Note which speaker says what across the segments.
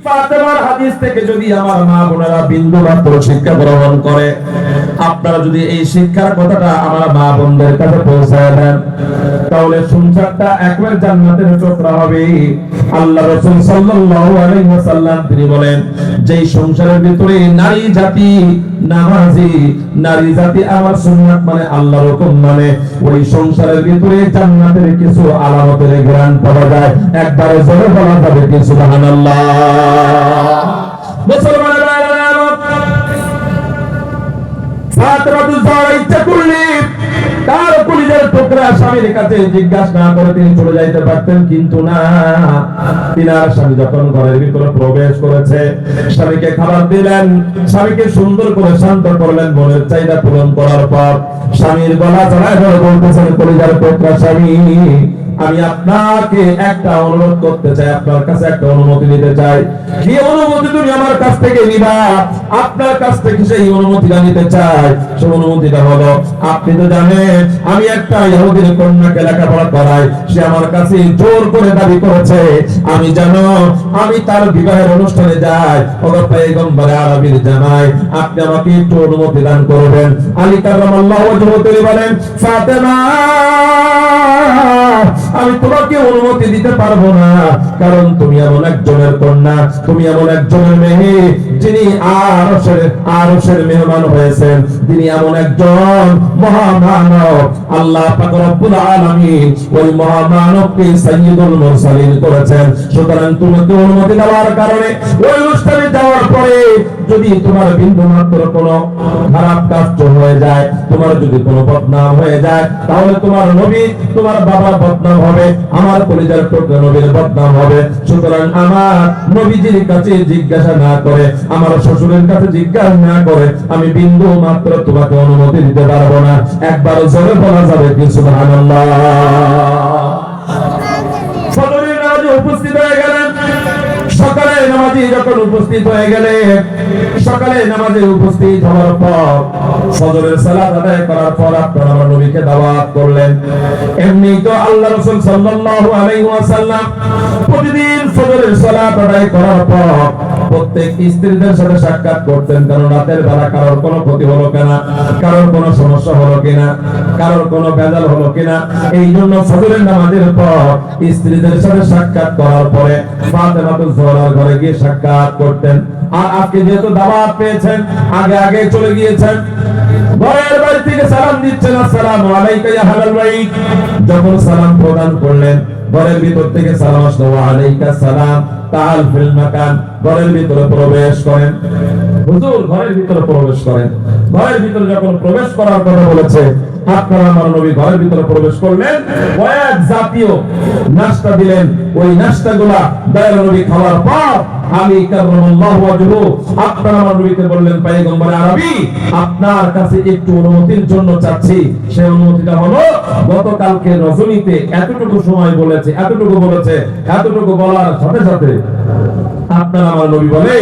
Speaker 1: ফাতেমার হাদিস থেকে যদি আমার মা বোনেরা বিন্দু মাত্র শিক্ষা গ্রহণ করে, আপনারা যদি এই শিক্ষার কথাটা আমার মা বোনদের কাছে পৌঁছায় দেন, তাহলে সংসারটা একবার জান্নাতের টুকরা হবে। আল্লাহ রাসূল সাল্লাল্লাহু আলাইহি ওয়াসাল্লাম তিনি বলেন, যেই সংসারের ভিতরে নারী জাতি নামাজি, নারী জাতি আমার সুন্নাত মানে আল্লাহর হুকুম মানে, ওই সংসারের ভিতরে জান্নাতের কিছু আলামতের ঘ্রাণ পাওয়া যায়। একবারে জোরে বলা যাবে কি সুবহানাল্লাহ। মুসলমানের ফাতেমা তুজারা ইচ্ছা করলে তার কলিজার টুকরা স্বামীর কাছে জিজ্ঞাসা না করে তিনি চলে যাইতে পারতেন, কিন্তু না, তিনার স্বামী যখন ঘরের ভিতরে প্রবেশ করেছে, স্বামীকে খাবার দিলেন, স্বামীকে সুন্দর করে শান্ত করলেন, মনের চাহিদা পূরণ করার পর স্বামীর গলা জড়ায় ধরে বলতেছেন, কলিজার টুকরা স্বামী, আমি আপনাকে একটা অনুরোধ করতে চাই, আপনার কাছে একটা অনুমতি নিতে চাই। কি অনুমতি তুমি আমার কাছ থেকে নিবা? আপনার কাছ থেকে সেই অনুমতিটা নিতে চাই। সেই অনুমতিটা হলো, আপনি তো জানেন আমি একটা ইহুদির কন্যাকে লেখাপড়া করাই, সে আমার কাছে জোর করে দাবি করেছে আমি যেন আমি তার বিবাহের অনুষ্ঠানে যাই। ওগো পয়গম্বর আরবীর জামাই, আপনি আমাকে একটু অনুমতি দান করবেন। আলী কারামাল্লাহু ওয়াজহু তিনি বলেন, ফাতেমা, আমি তোমাকে অনুমতি দিতে পারবো না, কারণ তুমি এমন একজনের কন্যা, তুমি এমন একজনের মেয়ে যিনি আরশের মেহমান হয়েছেন, তিনি এমন একজন মহামানব। আল্লাহ পাক রব্বুল আলামিন ওই মহামানবকে সাইয়্যিদুল মুরসালিন করেছেন। সুতরাং তোমাকে অনুমতি দেওয়ার কারণে ওই অনুষ্ঠানে যাওয়ার পরে যদি তোমার বিন্দু মাত্র কোনো খারাপ কাজ হয়ে যায়, তোমার যদি কোনো বদনাম হয়ে যায়, তাহলে তোমার নবী, তোমার বাবার বদনাম হবে, আমার কলিজার টুকরা নবীর বদনাম হবে। সুতরাং আমার নবীজির কাছে জিজ্ঞাসা না করে, আমার শ্বশুরের কাছে জিজ্ঞাসা না করে আমি বিন্দু মাত্র তোমাকে অনুমতি দিতে পারবো না। একবার জোরে বলা যাবে কি সুবহানাল্লাহ। ফজরের নামাজে উপস্থিত হয়ে গেলেন, সকালে নামাজে যখন উপস্থিত হয়ে গেলে, সকালে নামাজে উপস্থিত হওয়ার পর ফজরের সালাত আদায় করার পর আপনারা আমার নবীকে দাওয়াত করলেন। এমনি তো আল্লাহ রাসূল সাল্লাল্লাহু আলাইহি ওয়াসাল্লাম প্রতিদিন ফজরের সালাত আদায় করার পর প্রত্যেক স্ত্রীদের সাথে সাক্ষাৎ করতেন, কারণ রাতের বেলা কারোর কোনো ক্ষতি হলো কিনা, কারোর কোনো সমস্যা হলো কিনা, কারোর কোনো ভেজাল হলো কিনা, এই জন্য ফজরের নামাজের পর স্ত্রীদের সাথে সাক্ষাৎ করার পরে ফাতেমা তুজহরার ঘরে গিয়ে সাক্ষাৎ করতেন। আর আজকে যেহেতু দাওয়াত পেয়েছেন, আগে আগে চলে গিয়েছেন, ঘরের বাড়ি থেকে সালাম দিচ্ছেন, আসসালামু আলাইকা ইয়া আহলাল বাইত। যখন সালাম প্রদান করলেন, ঘরের ভিতর থেকে সালাম আসলো, ওয়া আলাইকা সালাম, তাআল ফিল মাকান, ঘরের ভিতরে প্রবেশ করেন। হুজুর ঘরের ভিতরে প্রবেশ করেন। ঘরের ভিতরে যখন প্রবেশ করার কথা বলেছে, আপনারা আমার নবী ঘরের ভিতরে প্রবেশ করলেন, কয়েক জাতীয় নাস্তা দিলেন। ওই নাস্তাগুলা দয়াল নবী খাওয়ার পর আলী কারামাল্লাহু ওয়াজহু আপনারা আমার নবীকে বললেন, পয়গম্বর আরবী, আপনার কাছে একটু অনুমতির জন্য চাচ্ছি। সেই অনুমতিটা হলো, গতকালকে রজনীতে এতটুকু সময় বলেছে, এতটুকু বলেছে, এতটুকু বলার সাথে সাথে আপনার আমার নবী বলে,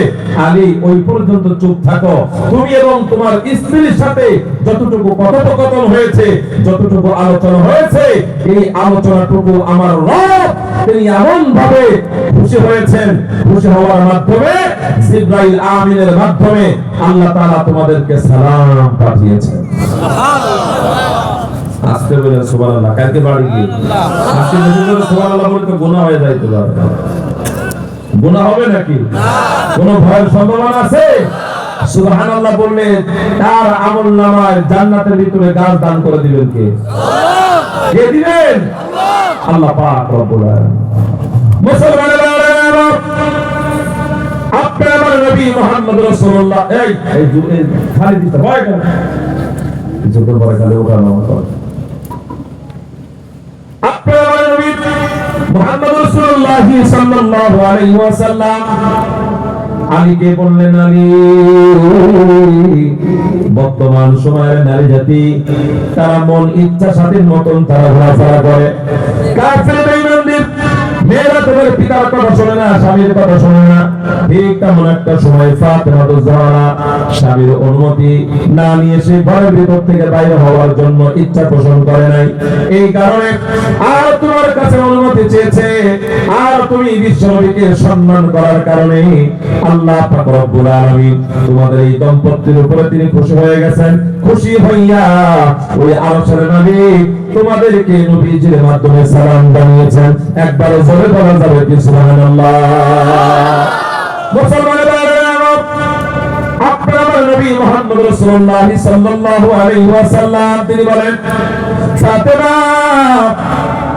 Speaker 1: আলী ওই পর্যন্ত চুপ থাকো, তুমি এবং তোমার স্ত্রীর সাথে যতটুকু কথোপকথন হয়েছে, যতটুকু আলোচনা হয়েছে, এই আলোচনাটুকু আমার রব তিনি এমন ভাবে খুশি হয়েছেন, খুশি হওয়ার মাধ্যমে জিবরাইল আমিনের মাধ্যমে আল্লাহ তাআলা তোমাদেরকে সালাম পাঠিয়েছেন। সুবহানাল্লাহ। আস্তে বলে সুবহানাল্লাহ। কালকে বাড়ি গিয়ে আস্তে বলে সুবহানাল্লাহ বলতে গুনাহ হয়ে যাইতে পারে। গুনাহ হবে নাকি? কোন ভয়ের সম্ভাবনা আছে? সুবহানাল্লাহ বললে তার আমলনামায় জান্নাতের ভিতরে গাছ দান করে দিবেন কে? কে দিবেন? আল্লাহ পাক রব্বুল আলামিন। মুসলমানেরা, আপনার নবী মুহাম্মদ রাসূলুল্লাহ এই খালি দিতে হয় কেন? কিছু তো বড় খালি ওঠানো হয়। আপনার নবী মুহাম্মদ রাসূলুল্লাহ সাল্লাল্লাহু আলাইহি ওয়াসাল্লাম আলীকে বললেন, আলী, বর্তমান সময়ের নারী জাতি তারা মন ইচ্ছা স্বাধীন মতন তারা ঘোরাফেরা করে। কাফের বেঈমানদের মেয়েরা তোমার পিতার কথা শোনে না, স্বামীর কথা শোনে না, ঠিক তেমন একটা সময় ফাতেমা জাহরা স্বামীর অনুমতি না নিয়ে সে ঘরের ভিতর থেকে বাইরে হওয়ার জন্য ইচ্ছা পোষণ করে নাই। এই কারণে আর তোমার কাছে অনুমতি চেয়েছে, আর তুমি বিশ্বনবীকে সম্মান করার কারণে আল্লাহ পাক রব্বুল আলামিন তোমাদের এই দম্পতির উপরে তিনি খুশি হয়ে গেছেন। খুশি হইয়া ওই আরশের মালিক তোমাদেরকে নবীজির মাধ্যমে সালাম জানিয়েছেন। একবার জোরে বলা যাবে কি সুবহানাল্লাহ। মুসলমানেরা আপনার নবী মুহাম্মদ রাসূলুল্লাহ সাল্লাল্লাহু আলাইহি ওয়াসাল্লাম তিনি বলেন, ফাতেমা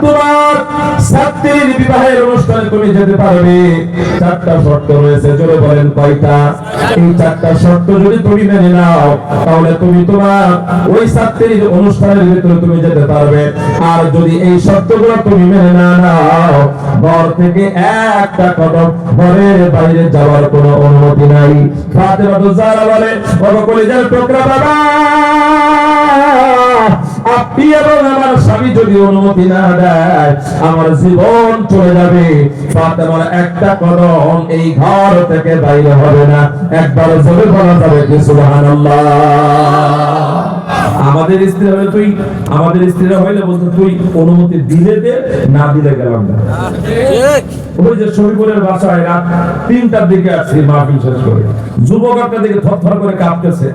Speaker 1: তোমার ছাত্রীর বিবাহের অনুষ্ঠানে তুমি যেতে পারবে। চারটা শর্ত রয়েছে, জোরে বলেন কয়টা? এই চারটা শর্ত যদি তুমি মেনে নাও তাহলে তুমি তোমার ওই ছাত্রীর অনুষ্ঠানের ভিতরে তুমি যেতে পারবে। আর যদি এই শর্তগুলো তুমি মেনে না নাও, ঘর থেকে একটা কদম ঘরের বাইরে যাওয়ার কোনো অনুমতি নাই। ফাতেমা জাহরা বলে, বাবা কলিজার টুকরা বাবা, আপনি এবং আমার স্বামী যদি অনুমতি না দেয় আমার জীবন চলে যাবে। ফাতেমার একটা কদম এই ঘর থেকে বাইরে হবে না। একবার জোরে বলা যাবে কি সুবহানাল্লাহ। আমাদের স্ত্রী হলে তুই, আমাদের স্ত্রীরা হইলে বলতো তুই অনুমতি দিলে দে, না দিলে গেলাম না। ওই যে শরীফুরের বাসায় রাত 3টার দিকে আসছি মাহফিল শেষ করে, যুবক একটা দিকে থরথর করে কাঁপতেছে।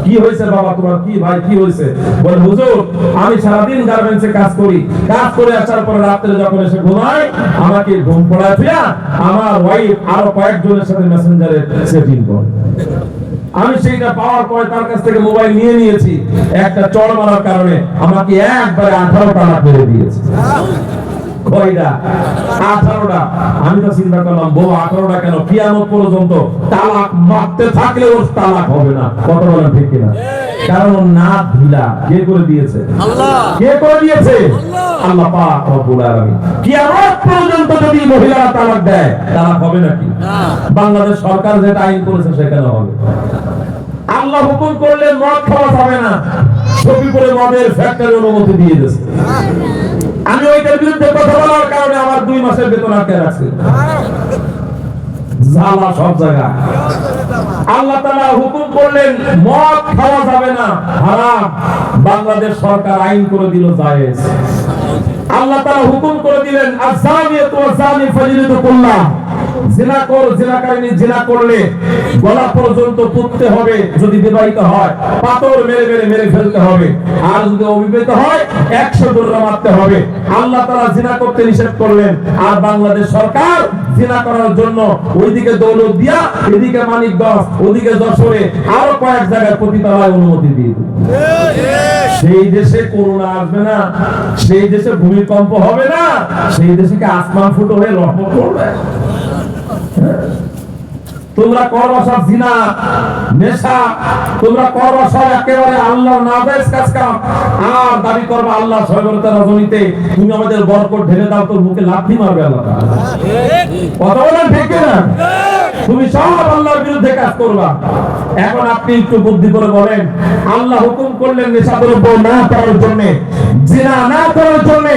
Speaker 1: কি হয়েছে বাবা তোমার? কি ভাই কি হয়েছে? বলে হুজুর আমি সারাদিন গার্মেন্টসে কাজ করি, কাজ করে আসার পরে রাত্রে যখন এসে ঘুমাই আমাকে ঘুম পড়ায় ফিরা আমার ওয়াইফ আরো কয়েকজনের সাথে মেসেঞ্জারে সেটিং করে। আমি সেইটা পাওয়ার পরে তার কাছ থেকে মোবাইল নিয়ে নিয়েছি। একটা চড় মারার কারণে আমাকে একবারে 18 তালাক মেরে দিয়েছে। কয়টা? 18টা। আমি তো চিন্তা করলাম বউ 18টা কেন? কিয়ামত পর্যন্ত তালাক মারতে থাকলে ওর তালাক হবে না। কত বলেন ঠিক কিনা? কারণ না ঢিলা কে করে দিয়েছে? আল্লাহ। কে করে দিয়েছে? আল্লাহ পাক রব্বুল আলামিন। কিয়ামত পর্যন্ত যদি মহিলারা তালাক দেয় তালাক হবে নাকি? বাংলাদেশ সরকার যেটা আইন করেছে সেখানে হবে। আল্লাহ হুকুম করলে মদ খাওয়া যাবে না, শফিপুরে মদের ফ্যাক্টরি অনুমতি দিয়ে দিয়েছে। আমি ওইটার বিরুদ্ধে কথা বলার কারণে আমার 2 মাসের বেতন আটকে রাখছে। জ্বালা সব জায়গায়। আল্লাহ তাআলা হুকুম করলেন মদ খাওয়া যাবে না, হারাম। বাংলাদেশ সরকার আইন করে দিল জায়েজ। আল্লাহ তাআলা হুকুম করে দিলেন আয-যানিয়াতু ওয়ায-যানি ফাজলিদু কুল্লাহ, জিনাকর জিনাকারিনী জিনা করলে গলা পর্যন্ত পুঁততে হবে, যদি বিবাহিত হয় পাথর মেরে মেরে মেরে ফেলতে হবে, আর যদি অবিবাহিত হয় 100 দৌড়া মারতে হবে। আল্লাহ তাআলা জিনা করতে নিষেধ করলেন, আর বাংলাদেশ সরকার জিনা করার জন্য ওইদিকে দৌলতদিয়া, এদিকে মানিকগঞ্জ, ওদিকে যশোরে আরো কয়েক জায়গায় পতিতালয় অনুমতি দিয়ে দিল। সেই দেশে করোনা আসবে না, সেই দেশে ভূমিকম্প হবে না, সেই দেশে কি আসমান ফুটো হয়ে রহমত করবে? তোমরা করবা সব জিনা নেশা, তোমরা করবা সব একেবারে আল্লাহর নাজায়েজ কাজ কাম, আর দাবি করবা আল্লাহ সয়বরতা রজনীতে তুমি আমাদের বরকত ঢেলে দাও, তোর মুখে লাথি মারবে আল্লাহ তাআলা। কথা বলেন ঠিক না? তুমি সব আল্লাহর বিরুদ্ধে কাজ করবা। এখন আপনি একটু বুদ্ধি করে বলেন, আল্লাহ হুকুম করলেন নেশাদ্রব্য না করার জন্য, জিনা না করার জন্য,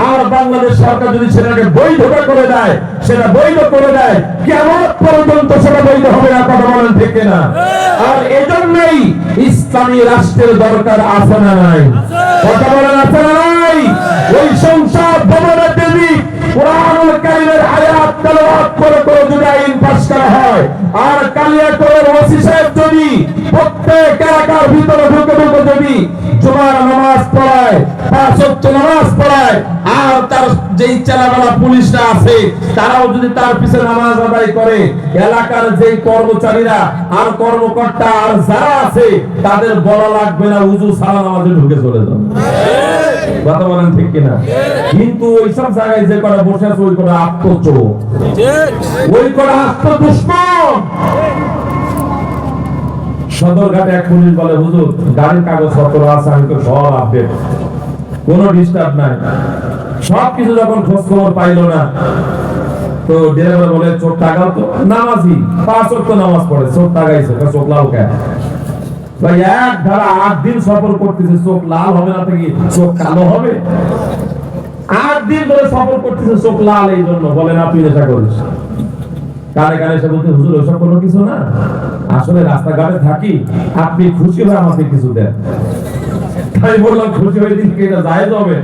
Speaker 1: আর বাংলাদেশ সরকার যদি সেটাকে বৈধ করে দেয়, সেটা বৈধ করে দেয়, কিয়ামত পর্যন্ত সেটা বৈধ হবে না। কথা বলেন ঠিক না? আর এজন্যই ইসলামী রাষ্ট্রের দরকার আছে না নাই? কথা বলেন আছে না নাই? ওই সংসদ ভবনের দেবী কোরআনুল কারীমের আয়াত তেলাওয়াত করে করে যদি আইন পাস করা হয়, আর কালিয়াকৈরের ওসি সাহেব যদি প্রত্যেক এলাকার ভিতরে ঢুকে ঢুকে যদি জুমার নামাজ পড়ায়, 5 ওয়াক্ত নামাজ পড়ায়, আর তার যেই চেলাবেলা পুলিশরা আছে তারাও যদি তার পিছনে নামাজ আদায় করে, এলাকার যেই কর্মচারীরা আর কর্মকর্তা আর যারা আছে তাদের বলা লাগবে না ওযু ছাড়া নামাজে ঢুকে চলে যাও। কথা বলেন ঠিক কিনা? কিন্তু ওইসব জায়গায় যে করা বসে আছে ওই করা আত্মচোর, ওই করা আত্মদুশ্মন। সদরঘাটে এক পুলিশ বলে, হুজুর গাড়ির কাগজপত্র আছে, আমি তো সব আপডেট, কোনো ডিস্টার্ব নাই। সবকিছু যখন খোঁজ খবর পাইলো না, তো ড্রাইভার বলে চোখ টাকাও তো নামাজি, 5 ওয়াক্ত নামাজ পড়ে, চোখ টাকাইছে, চোখ লাল কেন? ভাই এক ধারা 8 দিন সফর করতেছে, চোখ লাল হবে না থেকে চোখ কালো হবে? 8 দিন ধরে সফর করতেছে, চোখ লাল এই জন্য। বলেন আপনি নেশা করিস? কানে কানে এসে বলতে, হুজুর ওসব কোনো কিছু না, আসলে রাস্তাঘাটে থাকি, আপনি খুশি হয়ে আমাকে কিছু দেন। আমি বললাম খুশি হয়ে দিন কি এটা জায়েজ হবে?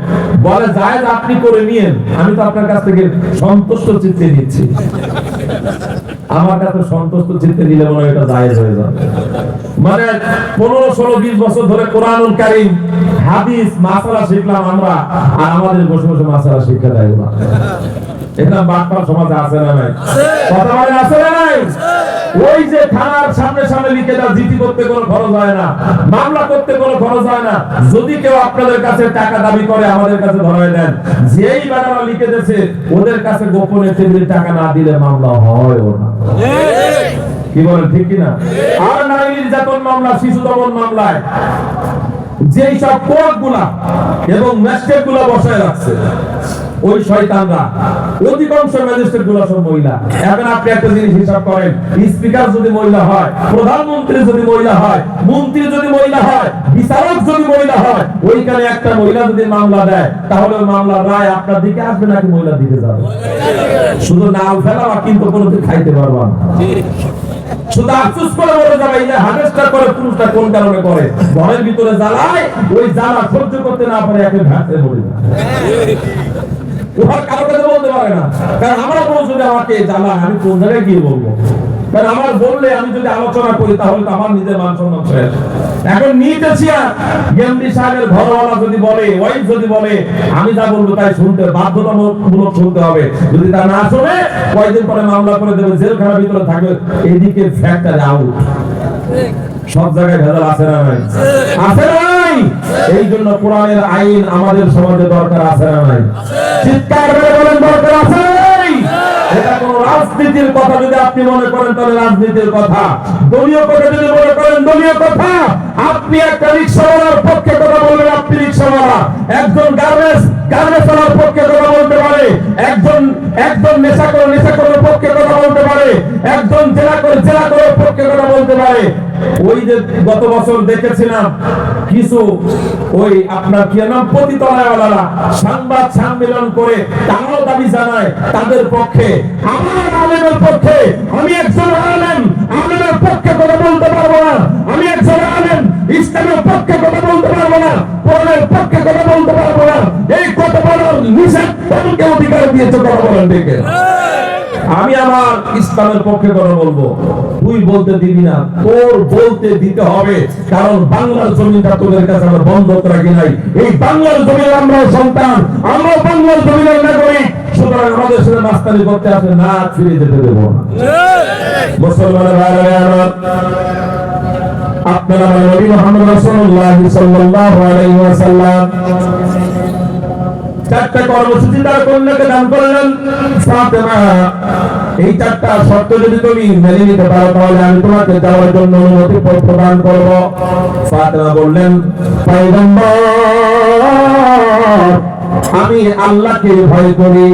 Speaker 1: বলে জায়েজ আপনি করে নিয়েন, আমি তো আপনার কাছ থেকে সন্তুষ্ট চিত্তে নিচ্ছি। আমার কাছে সন্তুষ্ট চিত্তে দিলে মনে হয় এটা জায়েজ হয়ে যাবে। মানে 15, 16, 20 বছর ধরে কোরআনুল কারীম, হাদিস, মাসালা শিখলাম আমরা, আর আমাদের বসে বসে মাসালা শিক্ষা দেয় না। এটা বাটপার সমাজে আছে না নাই? কথা বলে আছে না নাই? ওই যে থানার সামনে সামনে লিখে দাও, জিডি করতে কোনো খরচ হয় না, মামলা করতে কোনো খরচ হয় না। যদি কেউ আপনাদের কাছে টাকা দাবি করে আমাদের কাছে ধরায় দেন, যেই বানারা লিখে দিয়েছে ওদের কাছে গোপনে টেবিলে টাকা না দিলে মামলা হয় না। কি বলেন, ঠিক কি না? আর নারী নির্যাতন মামলা, শিশু দমন মামলায় যেই সব কোর্ট গুলা এবং ম্যাজিস্ট্রেট গুলা বসায় রাখছে ওই শয়তানরা, অধিকাংশ ম্যাজিস্ট্রেট গুলো সব মহিলা। এখন আপনি একটা জিনিস হিসাব করেন, স্পিকার যদি মহিলা হয়, প্রধানমন্ত্রী যদি মহিলা হয়, মন্ত্রী যদি মহিলা হয়, বিচারক যদি মহিলা হয়, ওইখানে একটা মহিলা যদি মামলা দেয়, তাহলে ওই মামলার রায় আপনার দিকে আসবে নাকি মহিলার দিকে যাবে? শুধু নাল ফেলাবা, কিন্তু কোনোদিন খাইতে পারবা না। শুধু আফসোস করে বলে যাবে, এই যে হার্ভেস্টার করে পুরুষটা কোন কারণে করে, ঘরের ভিতরে জ্বালায়, ওই জ্বালা সহ্য করতে না পারে একে ঘাটে মরে যায়। ওর কারো কাছে বলতে পারে না, কারণ আমার বউ যদি আমাকে জ্বালায়, আমি কোন জায়গায় গিয়ে বলবো? কারণ আমার বললে আমি যদি আলোচনা করি তাহলে তো আমার নিজের মান সম্মান শেষ। এখন নিতেছি এমডি সাহেবের ঘরওয়ালা যদি বলে, ওয়াইফ যদি বলে, আমি যা বলবো তাই শুনতে বাধ্যতামূলক শুনতে হবে। যদি তা না শুনে কয়েকদিন পরে মামলা করে দেবে, জেলখানার ভিতরে থাকবে। এদিকে ফ্যাক্টরি আউট। সব জায়গায় ভেজাল আছে না নাই? আছে না নাই? এই জন্য কোরআনের আইন আমাদের সমাজে দরকার আছে না নাই? চিৎকার করে বলেন দরকার আছে না নাই? এটা কোন রাজনীতির কথা যদি আপনি মনে করেন তাহলে রাজনীতির কথা, দলীয় কথা যদি মনে করেন দলীয় কথা। আপনি একটা রিকশাওয়ালার পক্ষে কথা বলবেন, আপনি রিকশাওয়ালা। একজন গার্মেন্টসওয়ালার পক্ষে কথা বলতে পারে, একজন নেশাখোরের পক্ষে কথা বলতে পারে, একজন জেলাখোরের পক্ষে কথা বলতে পারে। ওই যে গত বছর দেখেছিলাম কিছু ওই আপনার কি নাম পতিতলাওয়ালারা সংবাদ সম্মেলন করে তারাও দাবি জানায় তাদের পক্ষে। আমার আলেমের পক্ষে, আমি একজন আলেমের পক্ষে কথা বলতে পারবো না, আমি একজন আলেম ইসলামের পক্ষে কথা বলতে পারবো না, কোরআনের পক্ষে কথা বলতে পারবো না। এই কথা বলার নিষেধ তোমাকে অধিকার দিয়েছে, কথা বলেন দেখে। আমি আমার ইসলামের পক্ষে কথা বলবো, তুই বলতে দিবি না, তোর বলতে দিতে হবে। কারণ বাংলার জমিটা তোদের কাছে আমরা বন্ধক রাখি নাই। এই বাংলার জমির আমরা সন্তান, আমরা বাংলার জমিনের নাগরিক। সুতরাং আমাদের সাথে মাস্তানি করতে আসলে না ফিরে যেতে দেবো না। মুসলমানের ভাইরা আমার, আপনারা নবী মুহাম্মদ রাসূলুল্লাহ সাল্লাল্লাহু আলাইহি ওয়াসাল্লাম চারটা কর্মসূচি তার কন্যাকে দান করলেন। ফাতেমা, এই চারটা শর্ত যদি তুমি মেনে নিতে পারো তাহলে আমি তোমাকে যাওয়ার জন্য অনুমতি প্রদান করব। ফাতেমা বললেন, পয়গম্বর, আমি আল্লাহকে ভয় করি,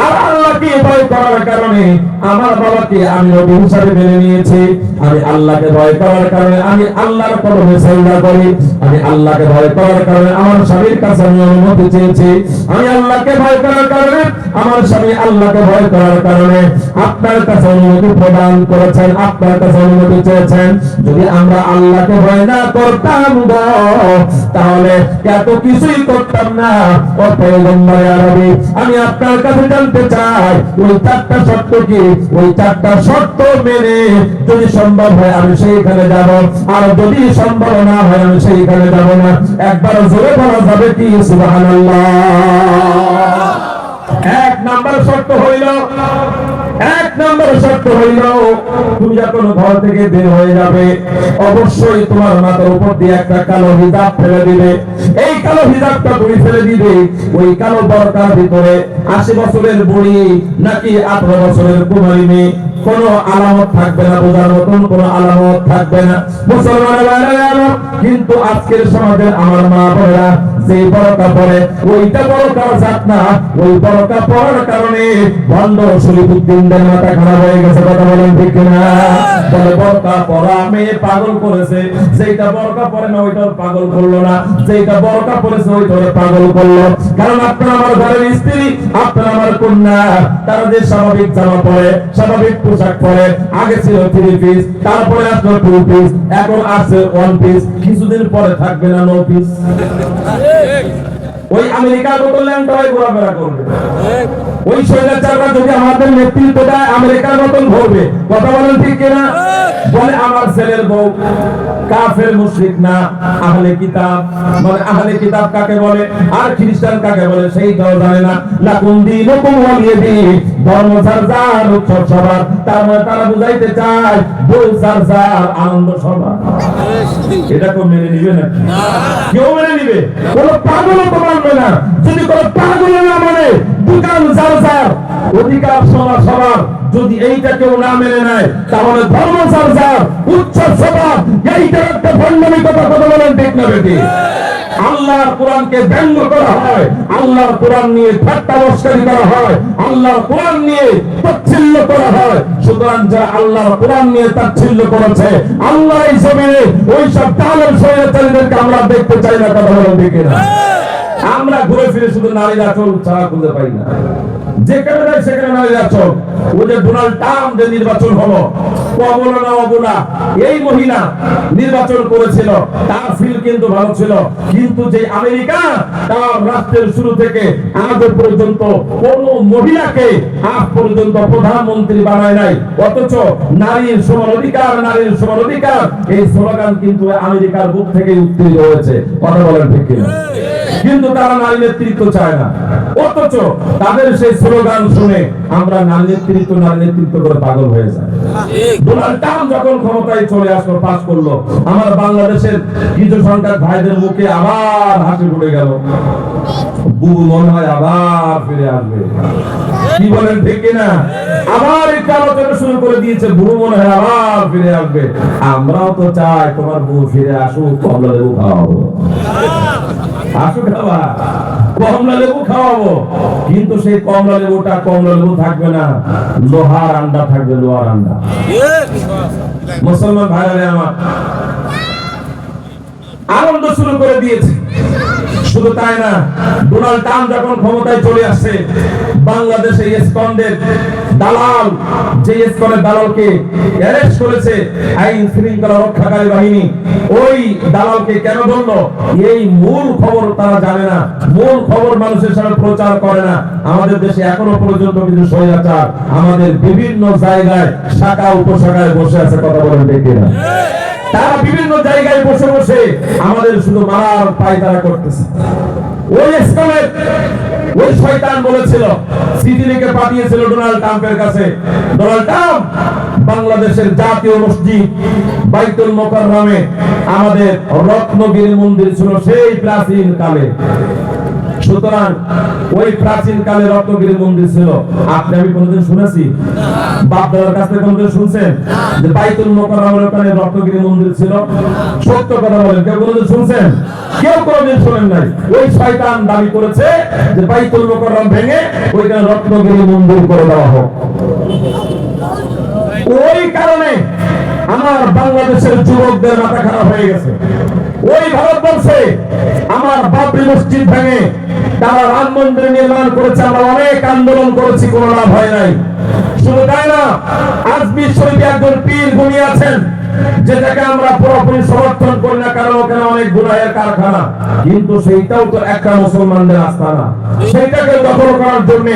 Speaker 1: আর আল্লাহকে ভয় করার কারণে আমার বাবাকে আমি নবী হিসাবে মেনে নিয়েছি। আমি আল্লাহকে ভয় করার কারণে আমি আল্লাহর কদমে সিজদা করি। আমি আল্লাহকে ভয় করার কারণে আমার স্বামীর কাছে আমি অনুমতি চেয়েছি। আমি আল্লাহকে ভয় করার কারণে আমার স্বামী আল্লাহকে ভয় করার কারণে আপনার কাছে অনুমতি প্রদান করেছেন, আপনার কাছে অনুমতি চেয়েছেন। যদি আমরা আল্লাহকে ভয় না করতাম তাহলে এত কিছুই করতাম না। ও পয়গম্বর আরবি, আমি আপনার কাছে জানতে চাই ওই চারটা শর্ত কি? ওই চারটা শর্ত মেনে যদি সম্ভব হয় আমি সেইখানে যাব, আর যদি সম্ভব না হয় আমি সেইখানে যাব না। একবার জোরে বলা যাবে কি সুবহানাল্লাহ? এক নাম্বার শর্ত হইল, তুমি যখন ঘর থেকে বের হয়ে যাবে অবশ্যই তোমার মাথার উপর দিয়ে একটা কালো হিজাব ফেলে দিবে। এই কালো হিজাবটা তুমি ফেলে দিবে। ওই কালো বরকার ভিতরে 80 বছরের বুড়ি নাকি 18 বছরের কুমারী মেয়ে কোনো আলামত থাকবে না, বোঝার মতন কোনো আলামত থাকবে না। মুসলমানেরা, কিন্তু আজকের সমাজে আমার মা বোনেরা সেই বরকা পরে ওইটা বরকা জাত না, ওই বরকা পরার কারণে ভণ্ড শরীফুদ্দিনদের মাথা খারাপ হয়ে গেছে। কথা বলেন ঠিক কিনা? বলে বরকা পরা মেয়ে পাগল করেছে, যেটা বরকা পরে না ওইটা পাগল করলো না, যেটা বরকা পরেছে ওইটা পাগল করলো। কারণ আপনার আমার ঘরের স্ত্রী, আপনার আমার কন্যা, তারা যে স্বাভাবিক জামা পরে, স্বাভাবিক পোশাক পরে, আগে ছিল 3 পিস, তারপরে আসলো 2 পিস, এখন আসছে 1 পিস, কিছুদিন পরে থাকবে না 9 পিস। ওই আমেরিকার মতো ল্যাংটাই ঘোরাফেরা করবে। ওই স্বৈরাচাররা যদি আমাদের নেতৃত্ব দেয় আমেরিকার মতন ঘুরবে। কথা বলেন ঠিক কিনা? বলে আমার ছেলের বউ কাফের মুশরিক না, আহলে কিতাব। মানে আহলে কিতাব কাকে বলে আর খ্রিস্টান কাকে বলে সেইটাও জানে না। লাকুম দীনুকুম ওয়ালিয়া দীন, ধর্ম যার যার, উৎসব সবার। তার মানে তারা বুঝাইতে চায় বউ যার যার, আনন্দ সবার। এটা কেউ মেনে নিবে না? কেউ মেনে নিবে? কোন পাগলও তো মানবে না। যদি কোন পাগল না মানে দোকান যার যার, অধিকার সবার সবার, যদি এইটা কেউ না মেনে নেয় তাহলে ধর্ম যার যার, উৎসব সবার, এইটা একটা ভণ্ডামি কথা। কথা বলেন ঠিক না বেটি? আল্লাহর কোরআনকে ব্যঙ্গ করা হয়, আল্লাহর কোরআন নিয়ে ঠাট্টা মস্করি করা হয়, আল্লাহর কোরআন নিয়ে তাচ্ছিল্য করা হয়। সুতরাং যারা আল্লাহর কোরআন নিয়ে তাচ্ছিল্য করেছে, আল্লাহ এই জমিনে ওই সব তালেম স্বৈরাচারীদেরকে আমরা দেখতে চাই না। কথা বলেন ঠিক না? আমরা ঘুরে ফিরে শুধু নারীর আঁচল ছাড়া খুঁজে পাই না। যেখানে যাই সেখানে নারীর আঁচল। ওই যে ডোনাল্ড ট্রাম্প যে নির্বাচন হলো, কবলা না অবলা, এই মহিলা নির্বাচন করেছিল, তার ফিল কিন্তু ভালো ছিল। কিন্তু যে আমেরিকা তার রাষ্ট্রের শুরু থেকে আজ পর্যন্ত কোন মহিলাকে আজ পর্যন্ত প্রধানমন্ত্রী বানায় নাই। অথচ নারীর সমান অধিকার, নারীর সমান অধিকার, এই স্লোগান কিন্তু আমেরিকার বুক থেকে উত্তীর্ণ হয়েছে। কথা বলেন ঠিক কিনা? কিন্তু তারা নারী নেতৃত্ব চায় না। অথচ তাদের সেই স্লোগান শুনে আমরা নারী নেতৃত্ব করে পাগল হয়ে যাই। ডোনাল্ড ট্রাম্প যখন ক্ষমতায় চলে আসলো, পাস করলো, আমার বাংলাদেশের কিছু সংখ্যক ভাইদের মুখে আবার হাসি ফুটে গেল। বুবু মনে হয় আবার ফিরে আসবে। কি বলেন ঠিক কিনা? আবার একটু আলোচনা শুরু করে দিয়েছে, বুবু মনে হয় আবার ফিরে আসবে। আমরাও তো চাই তোমার বুবু ফিরে আসুক, কমলা লেবু খাওয়াবো। আসুক বাবা, কমলা লেবু খাওয়াবো। কিন্তু সেই কমলা লেবুটা কমলা লেবু থাকবে না, লোহার আন্ডা থাকবে, লোহার আন্ডা। মুসলমান ভাইরা আমার আনন্দ শুরু করে দিয়েছে। শুধু তাই না, ডোনাল্ড ট্রাম্প যখন ক্ষমতায় চলে আসছে, বাংলাদেশে ইসকনের দালাল, যে ইসকনের দালালকে অ্যারেস্ট করেছে আইন শৃঙ্খলা রক্ষাকারী বাহিনী, ওই দালালকে কেন ধরলো এই মূল খবর তারা জানে না। মূল খবর মানুষের সামনে প্রচার করে না। আমাদের দেশে এখনো পর্যন্ত কিছু স্বৈরাচার আমাদের বিভিন্ন জায়গায় শাখা উপশাখায় বসে আছে। কথা বলেন ঠিক না? তারা বিভিন্ন জায়গায় বসে বসে আমাদের শুধু মারার পায়তারা করতেছে। ওই ইসলামের ওই শয়তান বলেছিল, চিঠি লিখে পাঠিয়েছিল ডোনাল্ড ট্রাম্পের কাছে, ডোনাল্ড ট্রাম্প বাংলাদেশের জাতীয় মসজিদ বাইতুল মোকাররমে আমাদের রত্নগিরি মন্দির ছিল সেই প্রাচীন কালে। সুতরাং ওই প্রাচীন কালে রত্নগিরি মন্দির ছিল। আপনি আমি কোনদিন শুনেছি? বাপ দাদার কাছ থেকে কোনদিন শুনছেন যে বাইতুল মোকাররমের ওখানে রত্নগিরি মন্দির ছিল? সত্য কথা বলেন, কেউ কোনদিন শুনছেন? কেউ কোনদিন শোনেন নাই। ওই শয়তান দাবি করেছে যে বাইতুল মোকাররম ভেঙে ওইখানে রত্নগিরি মন্দির করে দেওয়া হোক। ওই কারণে আমার বাংলাদেশের যুবকদের মাথা খারাপ হয়ে গেছে। ওই ভারতবর্ষে আমার বাবরি মসজিদ ভেঙে তারা রাম মন্দির নির্মাণ করেছে। আমরা অনেক আন্দোলন করেছি, কোনো লাভ হয় নাই। শুধু তাই না, আজমির শরীফে একজন পীর গুণী আছেন, যেটাকে আমরা পুরোপুরি সমর্থন করি না, কারণ ওখানে অনেক গুনাহের কারখানা। কিন্তু সেইটাও তো একটা মুসলমানদের আস্তানা। সেইটাকে দখল করার জন্য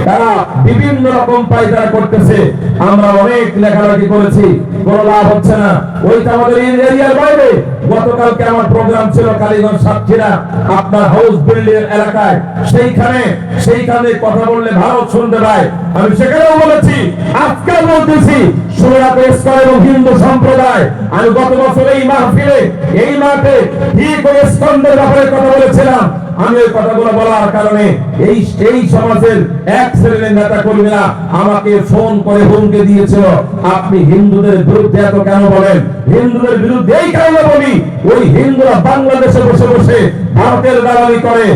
Speaker 1: তারা বিভিন্ন রকম পায়তারা করতেছে। আমরা অনেক লেখালেখি করেছি, কোনো লাভ হচ্ছে না। ওইটা আমাদের এরিয়ার বাইরে। গতকালকে আমার প্রোগ্রাম ছিল কালীগঞ্জ সাতক্ষীরা, আপনার হাউস বিল্ডিং এলাকায়। সেইখানে কথা বললে ভারত শুনতে পায়। আমি সেখানেও বলেছি, আজকে বলতেছি, সুরাত ইসলাম এবং হিন্দু সম্প্রদায়। আমি গত বছর এই মাহফিলে, এই মাঠে ঠিক ওই ইসলামদের ব্যাপারে কথা বলেছিলাম। আমি ওই কথাগুলো বলার কারণে এই সমাজের এক শ্রেণীর নেতা কর্মীরা আমাকে ফোন করে হুমকি দিয়েছিল, আপনি হিন্দুদের বিরুদ্ধে এত কেন বলেন? হিন্দুদের বিরুদ্ধে এই কারণে বলি, ওই হিন্দুরা বাংলাদেশে বসে বসে ভারতের দালালি করে,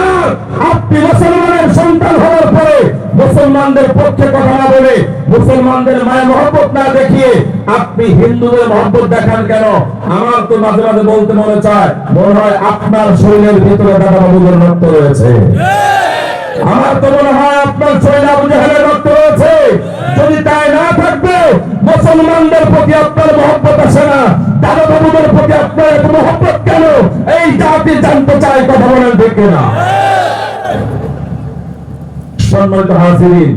Speaker 1: আর আপনি মুসলমানের সন্তান হওয়ার পরে মুসলমানদের পক্ষে কথা না বলে, মুসলমানদের মায়া মহব্বত না দেখিয়ে আপনি হিন্দুদের মহব্বত দেখান কেন? আমার তো মাঝে মাঝে বলতে মনে চায়, মনে হয় আপনার শরীরের ভিতরে দাদা বাবুদের রক্ত রয়েছে। আমার তো মনে হয় আপনার শরীরে আবু জাহেলের রক্ত রয়েছে। যদি তাই না থাকবে, মুসলমানদের প্রতি আপনার মহব্বত আসে না, দাদা বাবুদের প্রতি আপনার এত মহব্বত কেন? এই জাতি জানতে চায়, কথা বলেন ঠিক কিনা? সম্মানিত হাজিরিন,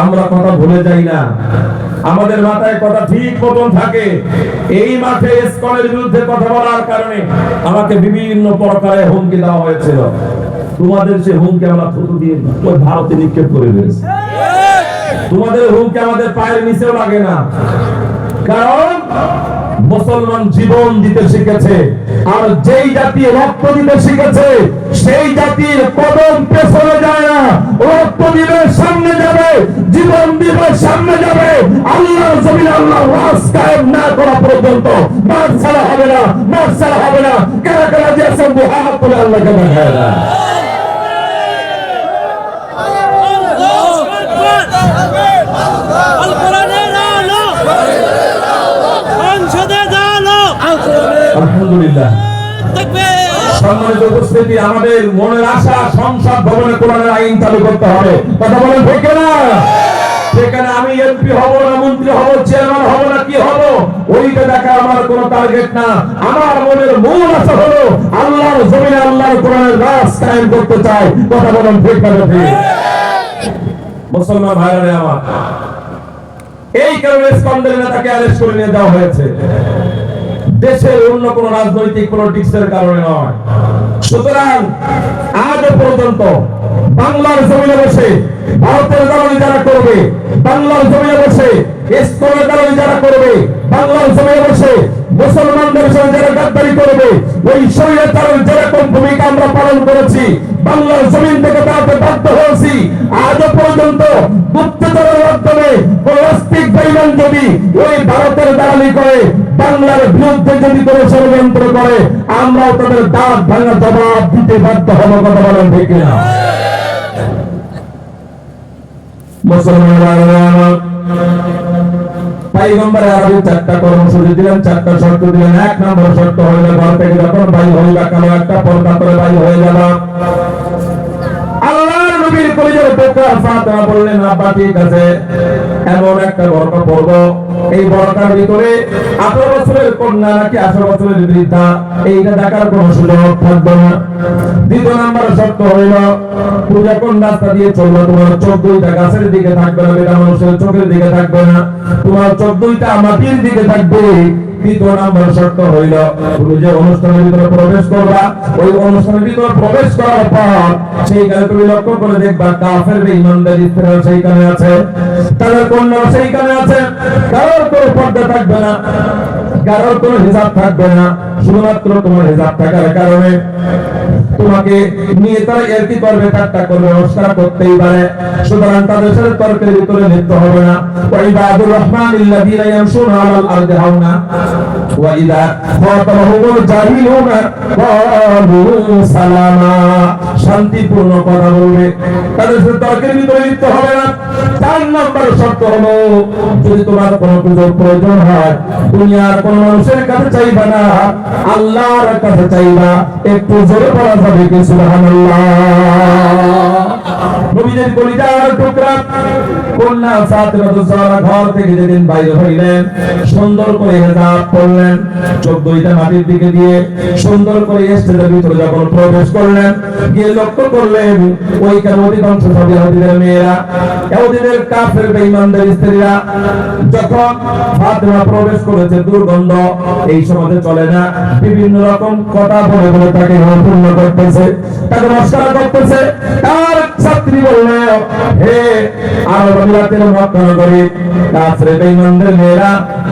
Speaker 1: আমরা কথা ভুলে যাই না, আমাদের মাথায় কথা ঠিক মতন থাকে। এই মাঠে ইসকনের বিরুদ্ধে কথা বলার কারণে আমাকে বিভিন্ন প্রকারে হুমকি দেওয়া হয়েছিল। তোমাদের সে হুমকি আমরা থুতু দিয়ে ওই ভারতে নিক্ষেপ করে দিয়েছি। তোমাদের হুমকি আমাদের পায়ের নিচেও লাগে না, কারণ মুসলমান জীবন দিতে শিখেছে। আর যেই জাতি রক্ত দিতে শিখেছে, সেই জাতির কদম পেছনে যায় না, রক্ত দিবে সামনে যাবে, জীবন দিবে সামনে যাবে। আল্লাহর জমিনে আল্লাহর রাজ কায়েম না করা পর্যন্ত মার ছাড়া হবে না, মার ছাড়া হবে না। কারা কারা যে আছেন হাত তুলে আল্লাহকে দেখায় না। আলহামদুলিল্লাহ। সম্মানিত উপস্থিতি, আমাদের মনের আশা সংসদ ভবনে কোরআনের আইন চালু করতে হবে। কথা বলেন ঠিক না? সেখানে আমি এমপি হব না, মন্ত্রী হব, চেয়ারম্যান হব না, কি হব, ওইটা দেখা আমার কোনো টার্গেট না। আমার মনের মূল আশা হলো আল্লাহর জমিনে আল্লাহর কোরআনের রাজ কায়েম করতে চাই। কথা বলেন ঠিক না? মুসলমান ভাইরা আমার, এই কারণে ইসকনের নেতাকে অ্যারেস্ট করে নিয়ে যাওয়া হয়েছে, দেশের অন্য কোন রাজনৈতিক পলিটিক্সের কারণে নয়। সুতরাং আজ পর্যন্ত বাংলার জমিনে বসে ভারতের দালালি যারা করবে, বাংলার জমিনে বসে ইসকনের দালালি যারা করবে, বাংলার জমিনে বসে মুসলমানদের সঙ্গে যারা গাদ্দারি করবে, ওই শরীয়তের যেরকম ভূমিকা আমরা পালন করেছি, বাংলার জমিন থেকে তাতে বাধ্য হয়েছি। আজও পর্যন্ত গুপ্তচরের মাধ্যমে কোন রাষ্ট্রিক বেঈমান যদি ওই ভারতের দালালি করে, বাংলার বিরুদ্ধে যদি কোনো ষড়যন্ত্র করে, আমরাও তাদের দাঁত ভাঙা জবাব দিতে বাধ্য হব। কথা বলেন ঠিক না? মুসলমান পয়গম্বর আরবি 4টা কর্মসূচি দিলেন, 4টা শর্ত দিলেন। 1 নম্বর শর্ত হলো ঘর থেকে যখন বাইর হইবা কালো একটা পর্দা করে বাইর হয়ে যাবা। আল্লাহর নবীর কলিজার টুকরা ফাতেমা বললেন, আব্বা ঠিক আছে, এমন একটা বরকা পরব, এই বরকার ভিতরে 18 বছরের কন্যা নাকি 18 বছরের বৃদ্ধা, এইটা দেখার কোনো সুযোগ থাকবে না। 2 নম্বর শর্ত হইল পূজা কোন রাস্তা দিয়ে চলবে, তোমার চোখ 2টা গাছের দিকে থাকবে না, বেটা মানুষের চোখের দিকে থাকবে না, তোমার চোখ 2টা মাটির দিকে থাকবে। 3 নম্বর শর্ত হইল তুমি যে অনুষ্ঠানের ভিতরে প্রবেশ করবা, ওই অনুষ্ঠানের ভিতরে প্রবেশ করার পর সেইখানে তুমি লক্ষ্য করে দেখবা কাফের বেঈমানদের স্ত্রীরা সেইখানে আছে, তাদের কন্যা সেইখানে আছে, কারোর কোনো পর্দা থাকবে না, কারোর কোনো হিজাব থাকবে না। শুধুমাত্র তোমার হিজাব থাকার কারণে তোমাকে নিয়ে তারা এরকি করবে, ঠাট্টা করবে, নমস্কার করতেই পারে। সুতরাং তাদের সাথে তর্কের ভিতরে লিপ্ত হবে না। ওয়াইবাদুর রহমানিল্লাযীনা ইয়ামশুনা আলাল আরদি হাওনা ওয়া ইযা খাতাবাহুমুল জাহিলুনা ক্বালু সালামা, শান্তিপূর্ণ কথা বলবে, তাদের সাথে তর্কের ভিতরে লিপ্ত হবে না। 4 নম্বর শর্ত হলো যদি তোমার কোনো কিছুর প্রয়োজন হয়, দুনিয়ার কোনো মানুষের কাছে চাইবা না, আল্লাহর কাছে চাইবা। একটু জোরে বলা যাবে কি সুবহানাল্লাহ? নবীদের কলিজার টুকরা কন্যা ফাতেমা তুজারা ঘর থেকে যেদিন বাইরে হইলেন, সুন্দর করে হিজাব পরলেন, চোখ 2টা মাটির দিকে দিয়ে সুন্দর করে স্টেজের ভিতরে যখন প্রবেশ করলেন, গিয়ে লক্ষ্য করলেন ওইখানে অধিকাংশ সব ইহুদিদের মেয়েরা, ইহুদিদের কাফের বেঈমানদের স্ত্রীরা। যখন ফাতেমা প্রবেশ করেছে, দুর্গন্ধ এই সমাজে চলে না, বিভিন্ন রকম কথা বলে বলে তাকে পূর্ণ করতেছে, তাকে নমস্কার করতেছে। তার ছাত্রী বলল, হে আরব আমিরাতের মক্কা নগরী কাফের বেঈমানদের মেয়েরা,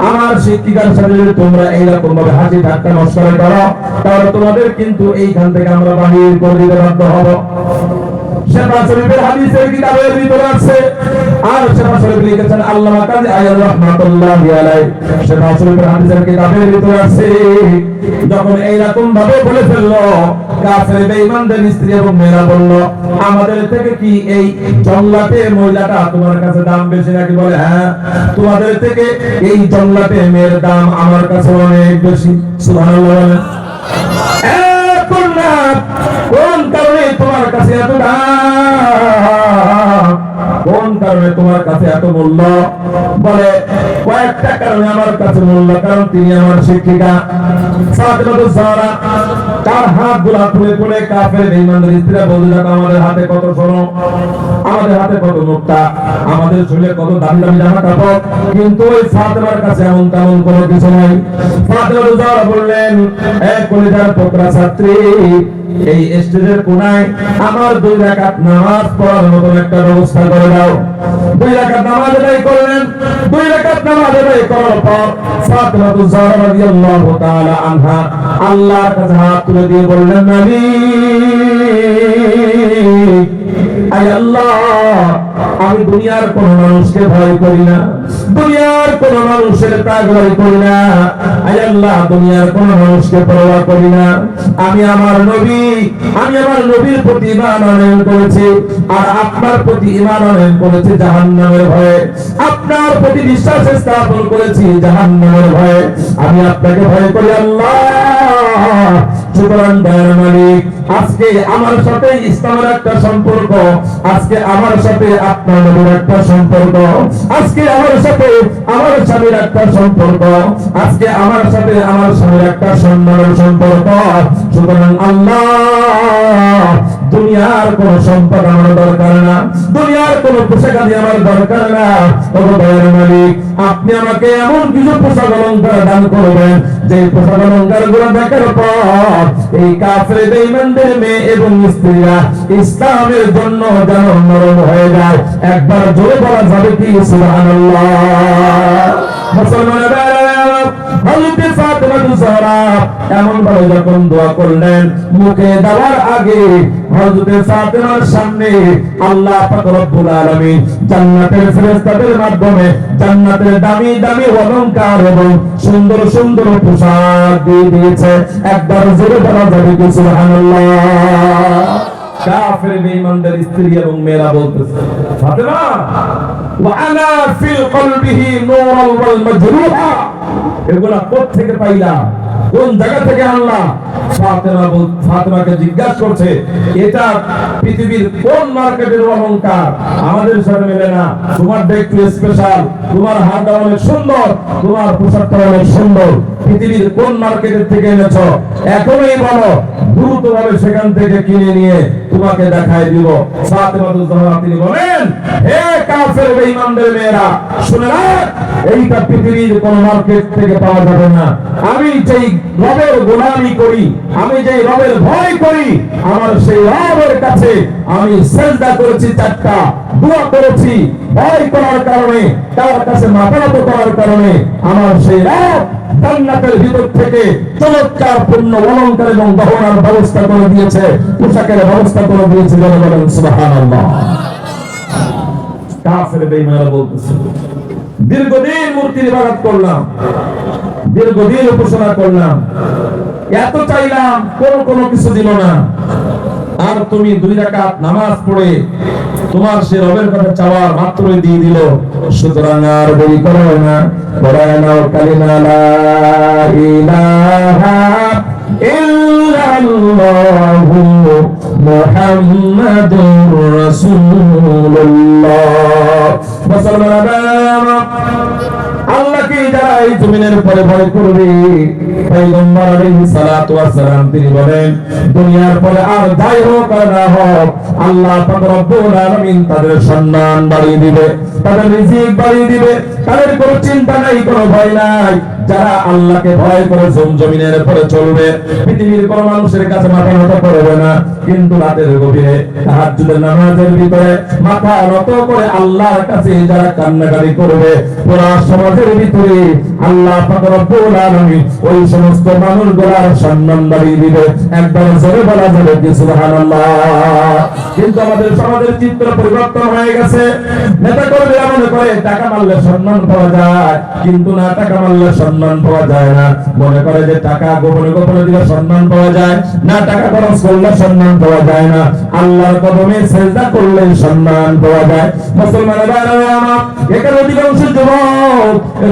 Speaker 1: আমার শিক্ষিকার সাথে যদি তোমরা এইরকম ভাবে হাসি ঠাট্টা নমস্কার করো, তাহলে তোমাদের কিন্তু এইখান থেকে আমরা বাহির করে দিতে বাধ্য হব। শেফা শরীফের হাদিসের কিতাবের ভিতরে আছে, আর শেফা শরীফ লিখেছেন আল্লামা কাজী আয়ার রাহমাতুল্লাহি আলাইহি, শেফা শরীফের হাদিসের কিতাবের ভিতরে আছে, যখন এইরকম ভাবে বলে ফেললো কাফের বেঈমানদের স্ত্রী এবং মেয়েরা বলল, আমাদের থেকে কি এই জংলাটে মহিলাটা তোমার কাছে দাম বেশি নাকি? বলে হ্যাঁ, তোমাদের থেকে এই জংলাটে মেয়ের দাম আমার কাছে অনেক বেশি। সুবহানাল্লাহ বলেন। কোন কারণে তোমার কাছে এত দাম? কোন কারণে তোমার কাছে এত মূল্য? বলে কয়েকটা কারণে আমার কাছে মূল্য। কারণ তিনি আমার শিক্ষিকা ফাতেমাতুজ জাহরা। তার হাতগুলো তুলে তুলে কাফের বেঈমানদের স্ত্রীরা বলতে থাকে, আমাদের হাতে কত সোনা, আমাদের হাতে কত মুক্তা, আমাদের শরীরে কত দামি দামি জামা কাপড়, কিন্তু ওই ফাতেমার কাছে এমন তেমন কোনো কিছু নাই। ফাতেমাতুজ জাহরা বললেন, এক কলিজার টুকরা ছাত্রী, এই স্টেজের কোনায় আমার 2 রাকাত নামাজ পড়ার মতো একটা ব্যবস্থা করে দাও। 2 রাকাত নামাজ আদায় করলেন। 2 রাকাত নামাজ আদায় করার পর ফাতেমাতুজ জাহরা রাদিয়াল্লাহু তাআলা আনহা আল্লাহর কাছে হাত তুলে দিয়ে বললেন, নবী, আয় আল্লাহ, আমি দুনিয়ার কোন মানুষকে ভয় করি না, দুনিয়ার কোন মানুষের ত্যাগ ভয় করি না, আয় আল্লাহ, দুনিয়ার কোন মানুষকে পরোয়া করি না। আমি আমার নবীর প্রতি ঈমান আনয়ন করেছি, আর আপনার প্রতি ঈমান আনয়ন করেছি জাহান্নামের ভয়ে। আপনার প্রতি বিশ্বাস স্থাপন করেছি জাহান্নামের ভয়ে। আমি আপনাকে ভয় করি আল্লাহ। সুতরাং দয়ার মালিক, আজকে আমার সাথে ইসলামের একটা সম্পর্ক, আজকে আমার সাথে আপনার নবীর একটা সম্পর্ক, আজকে আমার সাথে আমার স্বামীর একটা সম্পর্ক, আজকে আমার সাথে আমার স্বামীর একটা সম্মানের সম্পর্ক। সুতরাং আল্লাহ, দুনিয়ার কোন সম্পদ আমার দরকার না, দুনিয়ার কোন পোশাক আদি আমার দরকার না। ও দয়ার মালিক, আপনি আমাকে এমন কিছু পোশাক অলংকার দান করবেন, যে পোশাক অলংকার গুলো দেখার পর এই কাফের বেঈমানদের মেয়ে এবং স্ত্রীরা ইসলামের জন্য যেন নরম হয়ে যায়। একবার জোরে বলা যাবে কি সুবহানাল্লাহ? মুসলমানেরা, হযরত ফাতেমাতুজ জাহরা এমন ভাবে যখন দোয়া করলেন, মুখে দেওয়ার আগে হযরত ফাতেমার সামনে আল্লাহ পাক রব্বুল আলামিন জান্নাতের ফেরেশতাদের মাধ্যমে জান্নাতের দামি দামি অলংকার এবং সুন্দর সুন্দর পোশাক দিয়ে দিয়েছে। একবার জোরে বলা যাবে কি সুবহানাল্লাহ? কাফের বেঈমানদের স্ত্রী এবং মেয়েরা বলতেছে, ফাতেমা, ওয়া আনা ফিল কলবিহি নূরুল ওয়াল মাজরুহা, এগুলা কোথা থেকে পাইলা, কোন জায়গা থেকে আনলা? ফাতেমাকে জিজ্ঞাসা করছে, এটা পৃথিবীর কোন মার্কেটের অলংকার? আমাদের সাথে মেলে না, তোমারটা একটু স্পেশাল, তোমার হাতটা অনেক সুন্দর, তোমার পোশাকটা অনেক সুন্দর, পৃথিবীর কোন মার্কেটের থেকে এনেছো? এখনই বলো, দ্রুতভাবে সেখান থেকে কিনে নিয়ে তোমাকে দেখাই দিব। ফাতেমাতুজ জাহরা তিনি বলেন, হে কাফের বেঈমানদের মেয়েরা, শুনে রাখ, এইটা পৃথিবীর কোন মার্কেট থেকে পাওয়া যাবে না। আমি যেই রবের গোলামি করি, আমি যেই রবের ভয় করি, আমার সেই রবের কাছে আমি সিজদা করেছি 4টা, দোয়া করেছি ভয় করার কারণে, তার কাছে মাথা নত করার কারণে আমার সেই রব জান্নাতের ভিতর থেকে চমৎকার পূর্ণ অলংকার এবং গহনার ব্যবস্থা করে দিয়েছে, পোশাকের ব্যবস্থা করে দিয়েছে। বলেন সুবহানাল্লাহ। কাফের বেঈমানরা বলতেছে, দীর্ঘদিন মূর্তির ইবাদত করলাম, দীর্ঘদিন উপাসনা করলাম, এত চাইলাম, কোনো কিছু দিল না, আর তুমি 2 রাকাত নামাজ পড়ে তোমার সে রবের কথা চাওয়ার মাত্রই দিয়ে দিল। সুতরাং আর দেরি করো না, পড়ায় নাও কালিমা লা ইলাহা ইল্লাল্লাহু মুহাম্মাদুর রাসূলুল্লাহ। মুসলমানেরা, আল্লাহকে যারা এই জমিনের উপরে ভয় করবে, পয়গম্বর আলাইহিস সালাতু ওয়াস সালাম তিনি বলেন, দুনিয়ার পরে আর যাই হোক আর না হোক, আল্লাহ পাক রব্বুল আলামিন তাদের সম্মান বাড়িয়ে দিবে, তাদের রিজিক বাড়িয়ে দিবে, তাদের কোনো চিন্তা নাই, কোনো ভয় নাই। যারা আল্লাহকে ভয় করে জমিনের উপরে চলবে, পৃথিবীর কোন মানুষের কাছে মাথা নত করবে না, কিন্তু রাতের গভীরে তাহাজ্জুদের নামাজের ভিতরে মাথা নত করে আল্লাহর কাছে যারা কান্নাকাটি করবে, পুরা সমাজের ভিতরে আল্লাহ পাক রব্বুল আলামিন ওই সমস্ত মানুষগুলোর সম্মান বাড়িয়ে দিবে। একবার জোরে বলা যাবে কি সুবহানাল্লাহ? কিন্তু আমাদের সমাজের চিত্র পরিবর্তন হয়ে গেছে। নেতা কর্মীরা মনে করে টাকা মারলে সম্মান সম্মান পাওয়া যায়, কিন্তু না টাকা মারলে সম্মান পাওয়া যায় না। মনে করে যে টাকা গোপনে গোপনে দিলে সম্মান পাওয়া যায়, না টাকা খরচ করলে সম্মান পাওয়া যায় না, আল্লাহর কদমে সেজদা করলে সম্মান পাওয়া যায়। মুসলমানের ভাইরা আমার, এখানে অধিকাংশ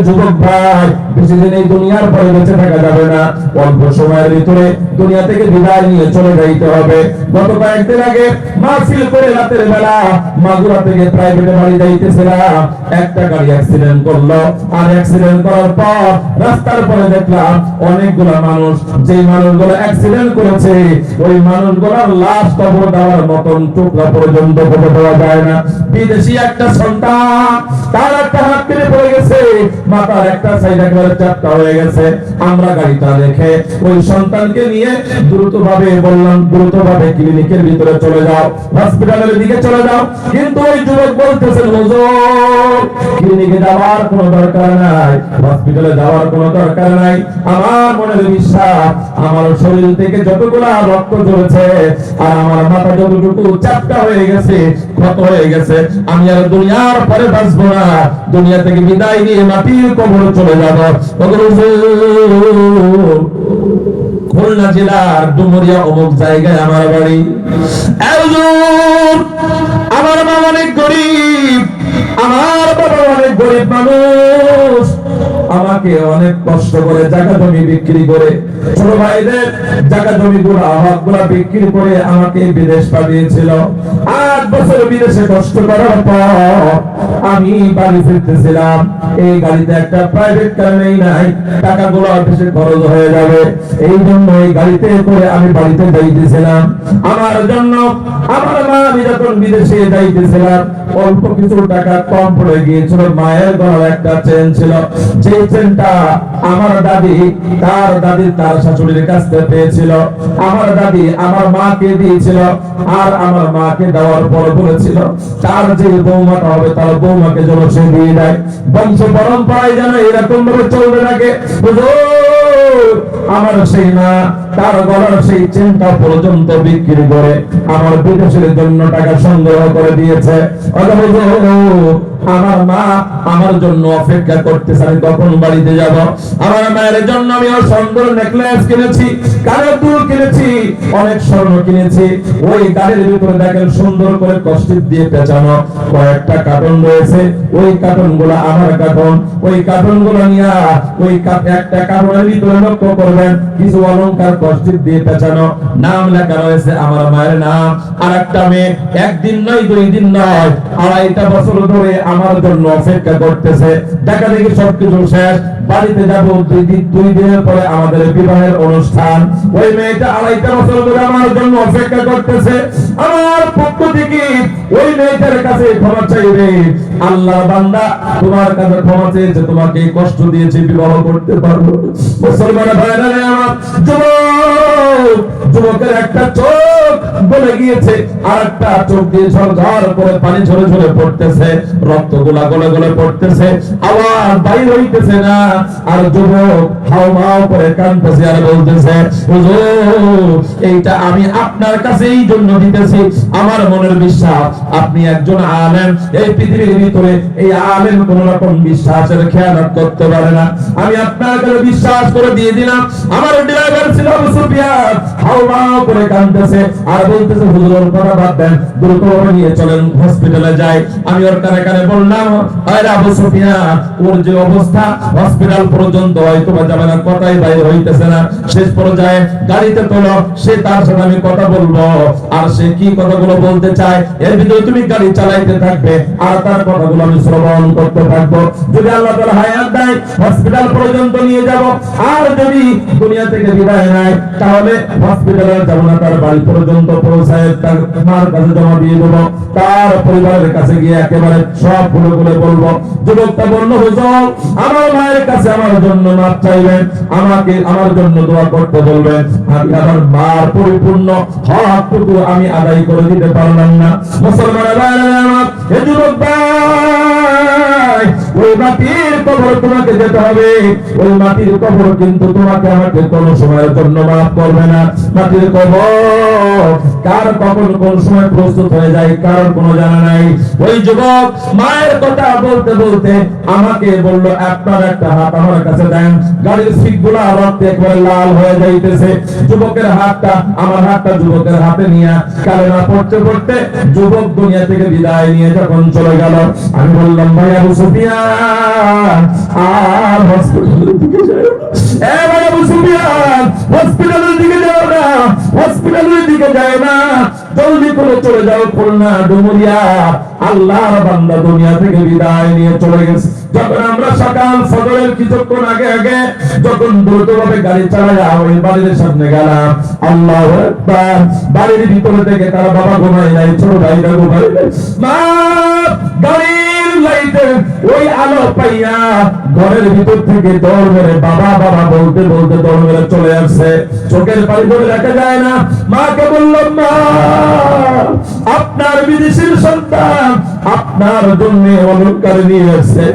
Speaker 1: যুবক ভাই বেশি দিন এই দুনিয়ার পরে বেঁচে থাকা যাবে না, অল্প সময়ের ভিতরে দুনিয়া থেকে বিদায় নিয়ে চলে যাইতে হবে। গত কয়েকদিন আগে মাহফিল করে রাতের বেলা মাগুরা থেকে প্রাইভেটে বাড়ি যাইতেছিলাম, একটা গাড়ি অ্যাক্সিডেন্ট করলো। আর অ্যাক্সিডেন্ট করার পর রাস্তার পরে দেখলাম অনেকগুলো মানুষ, যেই মানুষগুলো অ্যাক্সিডেন্ট করেছে ওই মানুষগুলোর লাশ কবর দেওয়ার মতন টুকরা পর্যন্ত খুঁজে পাওয়া যায় না। বিদেশি একটা সন্তান, তার একটা হাত কেটে পড়ে গেছে, মাথার একটা সাইড একেবারে চাপটা হয়ে গেছে। আমরা গাড়িটা দেখে ওই সন্তানকে নিয়ে দ্রুতভাবে বললাম, দ্রুতভাবে ক্লিনিকের ভিতরে চলে যাও, হসপিটালের দিকে চলে যাও। কিন্তু ওই যুবক বলতেছেন, হুজুর ক্লিনিকে যাওয়ার কোনো দরকার নাই, হসপিটালে যাওয়ার কোনো দরকার নাই। আমার মনের বিশ্বাস, আমার শরীর থেকে যতগুলা রক্ত ঝরেছে আর আমার মাথা যতটুকু চাপটা হয়ে গেছে, ক্ষত হয়ে গেছে, আমি আর দুনিয়ার পরে বাঁচবো না, দুনিয়া থেকে বিদায় নিয়ে মাটির কবরে চলে যাবো। খুলনা জেলার ডুমুরিয়া অমুক জায়গায় আমার বাড়ি। আমার মা অনেক গরিব, আমার বাবা অনেক গরিব মানুষ, আমাকে অনেক কষ্ট করে জায়গা জমি বিক্রি করে, ছোট ভাইদের জায়গা জমি গুলা বিক্রি করে আমাকে বিদেশ পাঠিয়েছিল। 8 বছর বিদেশে কষ্ট করার পর আমি বাড়ি ফিরতেছিলাম। এই গাড়িতে একটা প্রাইভেট কার নেই নাই, টাকাগুলো অফিসে খরচ হয়ে যাবে, এই জন্য এই গাড়িতে করে আমি বাড়িতে যাইতেছিলাম। আমার জন্য আমার মা, আমি যখন বিদেশে যাইতেছিলাম অল্প কিছু টাকা কম পড়ে গিয়েছিল। মায়ের গলার একটা চেন ছিল, যে চেনটা আমার দাদি তার শাশুড়ির কাছ থেকে পেয়েছিল। আমার দাদি আমার মাকে দিয়েছিল, আর আমার মাকে দেওয়ার পর বলেছিল তার যে বৌমাটা হবে তার বৌমাকে যেন সে দিয়ে দেয়, বংশ পরম্পরায় যেন এরকম ভাবে চলতে থাকে। আমার সেই না, তার গলার সেই চেনটা পর্যন্ত বিক্রি করে আমার বিদেশের জন্য টাকা সংগ্রহ করে দিয়েছে। আমার মা আমার জন্য অপেক্ষা করতেছে, আমি কখন বাড়িতে যাব। আমার মায়ের জন্য আমি সুন্দর নেকলেস কিনেছি, কানের দুল কিনেছি, অনেক স্বর্ণ কিনেছি। ওই গাড়ির ভিতরে দেখেন সুন্দর করে কষ্টিপ দিয়ে পেঁচানো কয়েকটা কার্টন রয়েছে, ওই কার্টন গুলো আমার কার্টন। ওই কার্টন গুলো নিয়ে ওই একটা কার্টনের ভিতরে লক্ষ্য করবেন কিছু অলংকার কষ্টিপ দিয়ে পেঁচানো, নাম লেখা রয়েছে আমার মায়ের নাম। আর একটা মেয়ে একদিন নয় 2 দিন নয় 2.5 বছর ধরে আমার জন্য অপেক্ষা করতেছে। দেখা দেখি সবকিছু শেষ, বাড়িতে যাব 2 দিনের পরে আমাদের বিবাহের অনুষ্ঠান। ওই মেয়েটা 2.5 বছর ধরে আমার জন্য অপেক্ষা করতেছে। আমার পক্ষ থেকে ওই মেয়েটার কাছে ক্ষমা চাইবে, আল্লাহ বান্দা তোমার কাছে ক্ষমা চেয়েছে, তোমাকে কষ্ট দিয়েছে, বিবাহ করতে পারবো। মুসলমান ভাইরা আমার, যুবকের একটা চোখ বলে গিয়েছে, আর একটা চোখ দিয়ে ঝরঝর করে পানি ঝরে ঝরে পড়তেছে, রক্ত গোলা গলে গলে পড়তেছে, আওয়াজ বাইর হইতেছে না। আর যুবক হাওমাও করে কাঁদতেছে আর বলতেছে, হুজুর এইটা আমি আপনার কাছে এই জন্য দিতেছি, আমার মনের বিশ্বাস আপনি একজন আলেম, এই পৃথিবীর ভিতরে এই আলেম কোন রকম বিশ্বাসের খেয়ানত করতে পারে না, আমি আপনার কাছে বিশ্বাস করে দিয়ে দিলাম। আমার ড্রাইভার ছিল আবু সুফিয়ান, হাওমাও করে কাঁদতেছে আর বলতেছে, হুজুর কথা বাদ দেন, দ্রুত নিয়ে চলেন হসপিটালে যাই। আমি ওর কানে কানে বললাম, আরে আবু সুফিয়ান, ওর যে অবস্থা হসপিটাল পর্যন্ত হয়তো যাবে না, কথাই বাইরে হইতেছে না। শেষ পর্যায়ে গাড়িতে তোলো, সে তার সাথে আমি কথা বলবো, আর সে কি কথাগুলো বলতে চায় এর ভিতরে তুমি গাড়ি চালাইতে থাকবে, আর তার কথাগুলো আমি শ্রবণ করতে থাকবো। যদি আল্লাহ তাআলা হায়াত দেয় হসপিটাল পর্যন্ত নিয়ে যাব, আর যদি দুনিয়া থেকে বিদায় নেয় তাহলে হসপিটালে যাব না, তার বাড়ি পর্যন্ত পৌঁছায় তার মার কাছে জমা দিয়ে দেবো, তার পরিবারের কাছে গিয়ে একেবারে সব খুলে বলবো। যুবকটা বলল, হুজুর আমার মায়ের কাছে আমার জন্য মাপ চাইবেন, আমাকে আমার জন্য দোয়া করতে বলবেন, আমি আমার মার পরিপূর্ণ হকটুকু আমি আদায় করে দিতে পারলাম না। মুসলমানেরা, এই যুবক ভাই ওই মাটির কবর তোমাকে যেতে হবে। ওই মাটির কবর কিন্তু তোমাকে আমাকে কোনো সময়ের জন্য মাফ করবে না। মাটির কবর কার কখন কোন সময় প্রস্তুত হয়ে যায় কারণ কোনো জানা নাই। ওই যুবক মায়ের কথা বলতে বলতে আমাকে বলল, আপনার একটা হাত আমার কাছে দেন। গাড়ির সিটগুলো রক্তে একবারে লাল হয়ে যাইতেছে। যুবকের হাতটা আমার হাতটা যুবকের হাতে নিয়ে কালেমা পড়তে পড়তে যুবক দুনিয়া থেকে বিদায় নিয়ে যখন চলে গেল, আমি বললাম, ভাই আবু সুফিয়ান আর হসপিটালের দিকে যাও না। ভাই আবু সুফিয়ান হসপিটালের দিকে যাও না, হসপিটালের দিকে যায় না, জলদি করে চলে যাও খুলনা ডুমুরিয়া। আল্লাহর বান্দা দুনিয়া থেকে বিদায় নিয়ে চলে গেছে। যখন আমরা সকাল ফজরের কিছুক্ষণ আগে আগে যখন দ্রুতভাবে গাড়ি চালাইয়া ওই বাড়ির সামনে গেলাম, আল্লাহু আকবার, বাড়ির ভিতরে থেকে তার বাবা ঘুমায় নাই, ছোট ভাইরা ঘুমায় নাই। মা গাড়ির লাইটে ওই আলো পাইয়া ঘরের ভিতর থেকে দৌড় মেরে বাবা বাবা বলতে বলতে দৌড় মেরে চলে আসছে। চোখের পানি ধরে রাখা যায় না। মাকে বললাম, মা আপনার বিদেশের সন্তান আপনার জন্য অলংকার নিয়ে আসছে,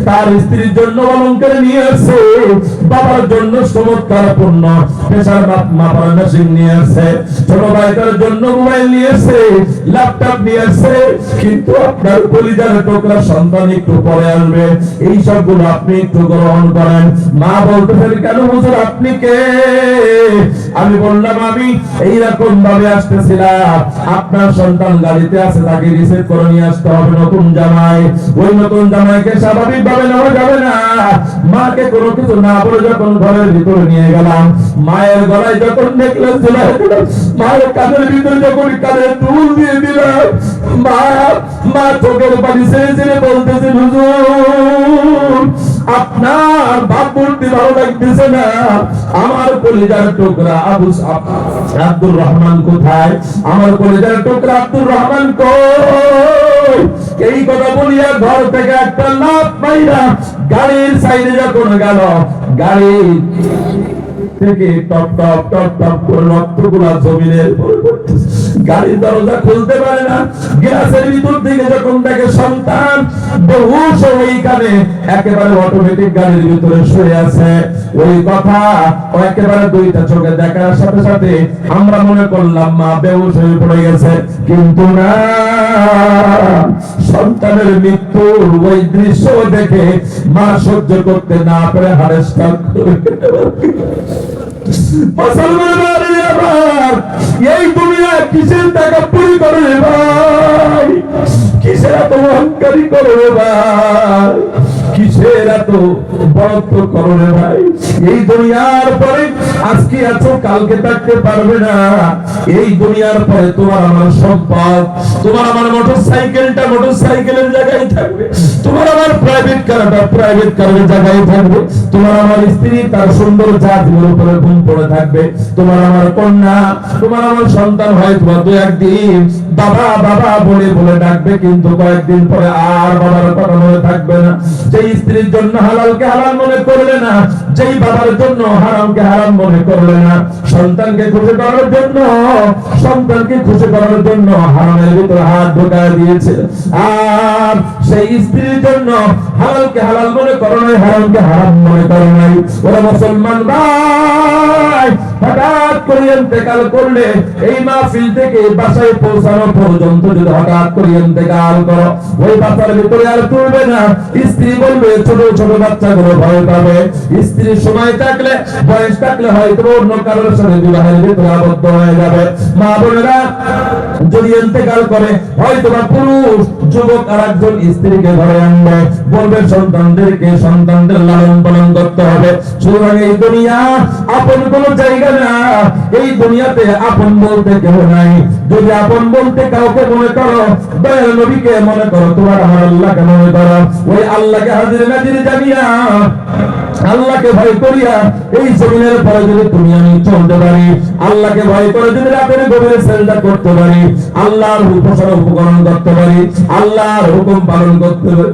Speaker 1: তার স্ত্রীর জন্য অলংকার নিয়ে আসছে, বাবার জন্য চমৎকার পণ্য প্রেসার মাপার মেশিন নিয়ে আসছে, ছোট ভাইটার জন্য মোবাইল নিয়ে আসছে, ল্যাপটপ নিয়ে আসছে, কিন্তু আপনার কলিজার টুকরা সন্তান একটু পরে আসবে, এই সবগুলো আপনি একটু গ্রহণ করেন। মা বলতেছেন, কেন হুজুর আপনি কে? আমি বললাম, আমি এইরকম ভাবে আসতেছিলাম, আপনার সন্তান গাড়িতে আছে, তাকে রিসিভ করে নিয়ে আসতে হবে নতুন জামাই। ওই নতুন জামাইকে স্বাভাবিক ভাবে নেওয়া যাবে না। মাকে কোনো কিছু না বলে যখন ঘরের ভিতরে নিয়ে গেলাম, মায়ের গলায় যখন নেকলেস দিলাম, মায়ের কানের ভিতরে যখন কানের দুল দিয়ে দিলাম, মা চোখের পানি ছেড়ে ছেড়ে বলতেছে, হুজুর আপনার বাপ বলতে ভালো লাগতেছে না, আমার কলিজার টুকরা আব্দুর রহমান কোথায়? আমার কলিজার টুকরা আব্দুর রহমান কই? এই কথা বলিয়া ঘর থেকে একটা লাফ মাইরা গাড়ির সাইডে যখন গেল, গাড়ি থেকে টপ টপ টপ টপ করে রক্তগুলা জমিনের উপর পড়তেছে। গাড়ির দরজা খুলতে পারে না। গ্লাসের ভিতর থেকে যখন দেখে সন্তান বেহুশ ওইখানে একেবারে অটোমেটিক গাড়ির ভিতরে শুয়ে আছে, ওই কথা ও একেবারে দুইটা চোখে দেখার সাথে সাথে আমরা মনে করলাম মা বেহুশ হয়ে পড়ে গেছে, কিন্তু না, সন্তানের মৃত্যুর ওই দৃশ্য দেখে মা সহ্য করতে না পেরে হারেস এই দুনিয়া কিসের টাকা পুরি করে রে ভাই, কিসের এত অহংকারী করে রে ভাই, কিসের এত বরত্ব করো রে ভাই। এই দুনিয়ার পরে আজকে আছো কালকে থাকতে পারবে না। এই দুনিয়ার পরে তোমার আমার সম্পদ, তোমার আমার মোটরসাইকেলটা মোটরসাইকেলের জায়গায় থাকবে, তোমার আমার প্রাইভেট কারটা প্রাইভেট কারের জায়গায় থাকবে, তোমার আমার স্ত্রী তার সুন্দর জাতির উপরে ঘুম পড়ে থাকবে, তোমার আমার কন্যা তোমার আমার সন্তান হয়তো দু একদিন বাবা বাবা বলে বলে ডাকবে, কিন্তু কয়েকদিন পরে আর বাবার কথা মনে থাকবে না। যেই স্ত্রীর জন্য হালালকে হালাল মনে করলে না, যেই বাবার জন্য হারামকে হারাম মনে করলে না, সন্তানকে খুশি করার জন্য হারামের ভিতরে হাত ঢোকায় দিয়েছে, আর সেই স্ত্রীর জন্য হালালকে হালাল মনে করো নাই, হারামকে হারাম মনে করো নাই। ওরা মুসলমান ভাই হঠাৎ করে ইন্তেকাল করলে এই মাহফিল থেকে বাসায় পৌঁছানো পর্যন্ত যদি হঠাৎ করে ইন্তেকাল করো, ওই বাসার ভিতরে আর তুলবে না। স্ত্রী বলবে, ছোট ছোট বাচ্চাগুলো ভয় পাবে। স্ত্রীর সময় থাকলে বয়স থাকলে হয়তো অন্য কারোর সাথে বিবাহের ভিতরে আবদ্ধ হয়ে যাবে। মা বোনেরা যদি ইন্তেকাল করে, হয়তো বা পুরুষ যুবক আর একজন স্ত্রীকে ঘরে আনবে, বলবে সন্তানদের লালন পালন করতে হবে। সুতরাং এই দুনিয়া আপন কোন জায়গা না, এই দুনিয়াতে আপন বলতে কেউ নাই। যদি আপন বলতে কাউকে মনে করো, দয়াল নবীকে মনে করো, তোমার আমার আল্লাহকে মনে করো, ওই আল্লাহকে হাজির নাজির জানিয়া, আল্লাহকে ভয় করিয়া এই জমিনের পরে যদি তুমি আমি চলতে পারি, আল্লাহকে ভয় করে যদি রাতের গভীরে সেজদা করতে পারি, আল্লাহর উপাসনা উপকরণ করতে পারি, আল্লাহর হুকুম পালন করতে পারি,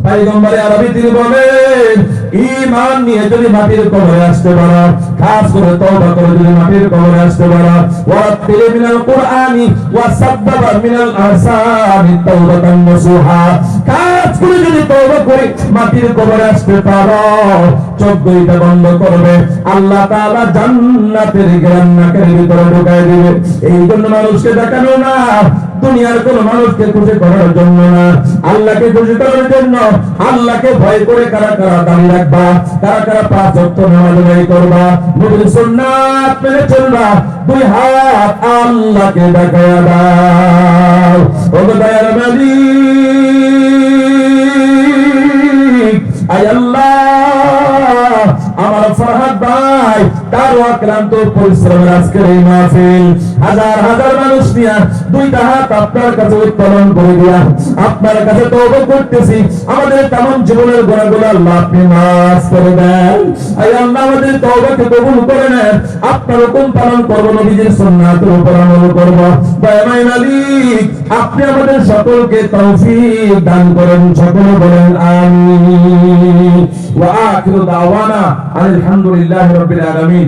Speaker 1: পয়গম্বর আরবি তিনি বলেন, ঈমান নিয়ে যদি মাটির কবরে আসতে পারো, খাস করে তওবা করে যদি মাটির কবরে আসতে পারো, ওয়ারাতিল মিনাল কুরআনি ওয়াসাব্বাবা মিনাল আহসানি তাওবাতান নাসুহা, খাস করে যদি তওবা করে মাটির কবরে আসতে পারো, চোখ দুইটা বন্ধ করবে, আল্লাহ তাআলা জান্নাতের জান্নাতের ভিতরে ঢুকায় দিবে। এই জন্য মানুষকে দেখানো না, দুনিয়ার কোন মানুষকে খুশি করার জন্য না, আল্লাহকে খুশি করার জন্য। আল্লাহকে ভয় করে কারা কারা দাঁড়িয়ে রাখবা, কারা কারা 5 ওয়াক্ত নামাজ আদায় করবা, নবীর সুন্নাত মেনে চলবা, দুই হাত আল্লাহকে দেখায়া দাও। ও দয়ার মালিক, আয় আল্লাহ, আমার ফরহাদ ভাই তার অক্লান্ত পরিশ্রমের আজকের এই মাহফিল, হাজার হাজার মানুষ নিয়ে দুইটা হাত আপনার কাছে উত্তোলন করে দিয়া আপনার কাছে তওবা করতেছি, আমাদের তামাম জীবনের গুনাহগুলো আল্লাহ আপনি মাফ করে দেন। আয় আল্লাহ, আমাদের তওবাকে কবুল করে নেন, আপনার হুকুম পালন করব, নবীজির সুন্নাতের উপর আমল করব। দয়াময় মালিক, আপনি আমাদের সকলকে তৌফিক দান করেন, সকলে বলেন আমিন। ওয়া আখিরু দাওয়ানা আলহামদুলিল্লাহি রাব্বিল আলামিন।